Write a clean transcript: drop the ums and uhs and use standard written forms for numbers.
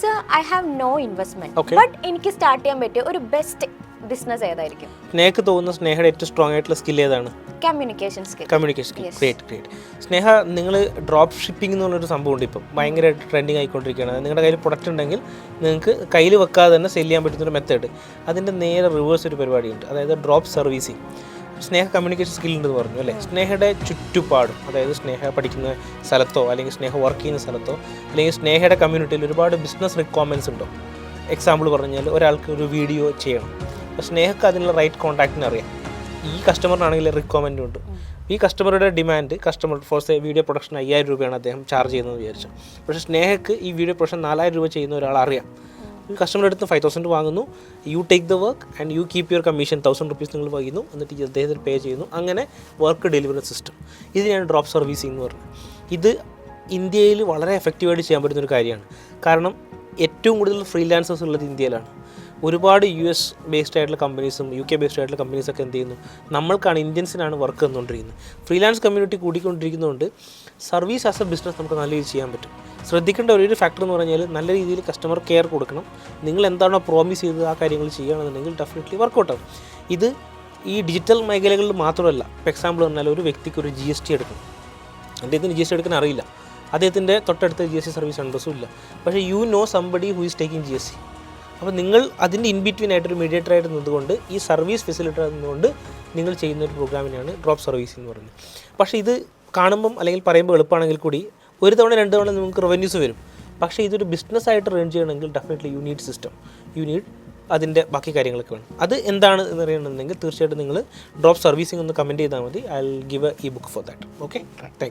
So I have no investment, Okay. But എനിക്ക് start ചെയ്യാൻ പറ്റിയ ഒരു ബെസ്റ്റ് ബിസിനസ് ഏതായിരിക്കും? സ്നേഹക്ക് തോന്നുന്ന സ്നേഹയുടെ ഏറ്റവും സ്ട്രോങ് ആയിട്ടുള്ള സ്കിൽ ഏതാണ്? Communication skill. Communication skill. Great. Sneha, നിങ്ങൾ ഡ്രോപ്പ് ഷിപ്പിംഗ് എന്ന് പറഞ്ഞൊരു സംഭവം ഉണ്ട് ഇപ്പം ഭയങ്കരമായിട്ട് ട്രെൻഡിങ് ആയിക്കൊണ്ടിരിക്കുകയാണ്. നിങ്ങളുടെ കയ്യിൽ പ്രൊഡക്റ്റ് ഉണ്ടെങ്കിൽ നിങ്ങൾക്ക് കയ്യിൽ വെക്കാതെ തന്നെ സെല് ചെയ്യാൻ പറ്റുന്നൊരു മെത്തേഡ്. അതിൻ്റെ നേരെ റിവേഴ്സ് ഒരു പരിപാടിയുണ്ട്, അതായത് ഡ്രോപ്പ് സർവീസിങ്. സ്നേഹ കമ്മ്യൂണിക്കേഷൻ സ്കിൽ ഉണ്ടെന്ന് പറഞ്ഞു അല്ലേ. സ്നേഹയുടെ ചുറ്റുപാടും, അതായത് സ്നേഹ പഠിക്കുന്ന സ്ഥലത്തോ അല്ലെങ്കിൽ സ്നേഹ വർക്ക് ചെയ്യുന്ന സ്ഥലത്തോ അല്ലെങ്കിൽ സ്നേഹയുടെ കമ്മ്യൂണിറ്റിയിൽ ഒരുപാട് ബിസിനസ് റിക്വയർമെൻറ്റ്സ് ഉണ്ടോ? എക്സാമ്പിൾ പറഞ്ഞാൽ ഒരാൾക്ക് ഒരു വീഡിയോ ചെയ്യണം, അപ്പോൾ സ്നേഹക്ക് അതിനുള്ള റൈറ്റ് കോൺടാക്റ്റിന് അറിയാം. ഈ കസ്റ്റമറിനാണെങ്കിൽ റിക്വയർമെൻറ്റും ഉണ്ട്. ഈ കസ്റ്റമറുടെ demand, customer for say video production 5000 രൂപയാണ് അദ്ദേഹം ചാർജ് ചെയ്യുന്നതെന്ന് വിചാരിച്ചു. പക്ഷേ സ്നേഹക്ക് ഈ വീഡിയോ പ്രൊഡക്ഷൻ 4000 രൂപ ചെയ്യുന്ന ഒരാളറിയാം. കസ്റ്റമറുടെ അടുത്ത് 5000 വാങ്ങുന്നു, you take the work and you keep your commission 1000 rupees നിങ്ങൾ വാങ്ങുന്നു, എന്നിട്ട് അദ്ദേഹത്തിന് പേ ചെയ്യുന്നു. അങ്ങനെ വർക്ക് ഡെലിവറി സിസ്റ്റം. ഇതിനാണ് ഡ്രോപ്പ് സർവീസിംഗ് എന്ന് പറയുന്നത്. ഇത് ഇന്ത്യയിൽ വളരെ എഫക്റ്റീവായിട്ട് ചെയ്യാൻ പറ്റുന്നൊരു കാര്യമാണ്. കാരണം ഏറ്റവും കൂടുതൽ ഫ്രീലാൻസേഴ്സ് ഉള്ളത് ഇന്ത്യയിലാണ്. ഒരുപാട് US ബേസ്ഡ് ആയിട്ടുള്ള കമ്പനീസും UK ബേസ്ഡ് ആയിട്ടുള്ള കമ്പനീസൊക്കെ എന്ത് ചെയ്യുന്നു, നമ്മൾക്കാണ്, ഇന്ത്യൻസിനാണ് വർക്ക് തന്നുകൊണ്ടിരിക്കുന്നത്. ഫ്രീലാൻസ് കമ്മ്യൂണിറ്റി കൂടിക്കൊണ്ടിരിക്കുന്നതുകൊണ്ട് സർവീസ് ആസ് എ ബിസിനസ് നമുക്ക് നല്ല രീതിയിൽ ചെയ്യാൻ പറ്റും. ശ്രദ്ധിക്കേണ്ട ഒരു ഫാക്ടർ എന്ന് പറഞ്ഞാൽ നല്ല രീതിയിൽ കസ്റ്റമർ കെയർ കൊടുക്കണം. നിങ്ങൾ എന്താണോ പ്രോമിസ് ചെയ്തത് ആ കാര്യങ്ങൾ ചെയ്യുകയാണെന്നുണ്ടെങ്കിൽ ഡെഫിനറ്റ്ലി വർക്കൗട്ട് ആവും. ഇത് ഈ ഡിജിറ്റൽ മേഖലകളിൽ മാത്രമല്ല. ഇപ്പോൾ എക്സാമ്പിൾ പറഞ്ഞാൽ ഒരു വ്യക്തിക്ക് ഒരു GST എടുക്കണം, അദ്ദേഹത്തിന് GST എടുക്കാൻ അറിയില്ല, അദ്ദേഹത്തിൻ്റെ തൊട്ടടുത്ത് GST സർവീസ് അഡ്രസ്സും ഇല്ല, പക്ഷേ you know somebody who is taking GST. അപ്പോൾ നിങ്ങൾ അതിൻ്റെ ഇൻബിറ്റ്വീൻ ആയിട്ടൊരു മീഡിയേറ്ററായിട്ട് നിന്നുകൊണ്ട് ഈ സർവീസ് ഫെസിലിറ്റേറ്റ് നിന്നുകൊണ്ട് നിങ്ങൾ ചെയ്യുന്ന ഒരു പ്രോഗ്രാമിനാണ് ഡ്രോപ്പ് സർവീസ് എന്ന് പറയുന്നത്. പക്ഷേ ഇത് കാണുമ്പം അല്ലെങ്കിൽ പറയുമ്പോൾ എളുപ്പമാണെങ്കിൽ കൂടി ഒരു തവണ 2 തവണ നിങ്ങൾക്ക് റവന്യൂസ് വരും. പക്ഷേ ഇതൊരു ബിസിനസ്സായിട്ട് റൺ ചെയ്യണമെങ്കിൽ definitely you need system, you need അതിൻ്റെ ബാക്കി കാര്യങ്ങളൊക്കെ വേണം. അത് എന്താണ് എന്ന് അറിയണമെന്നുണ്ടെങ്കിൽ തീർച്ചയായിട്ടും നിങ്ങൾ ഡ്രോപ്പ് സർവീസിംഗ് ഒന്ന് കമൻറ്റ് ചെയ്താൽ മതി. I will give A E book for that. Okay, thank you.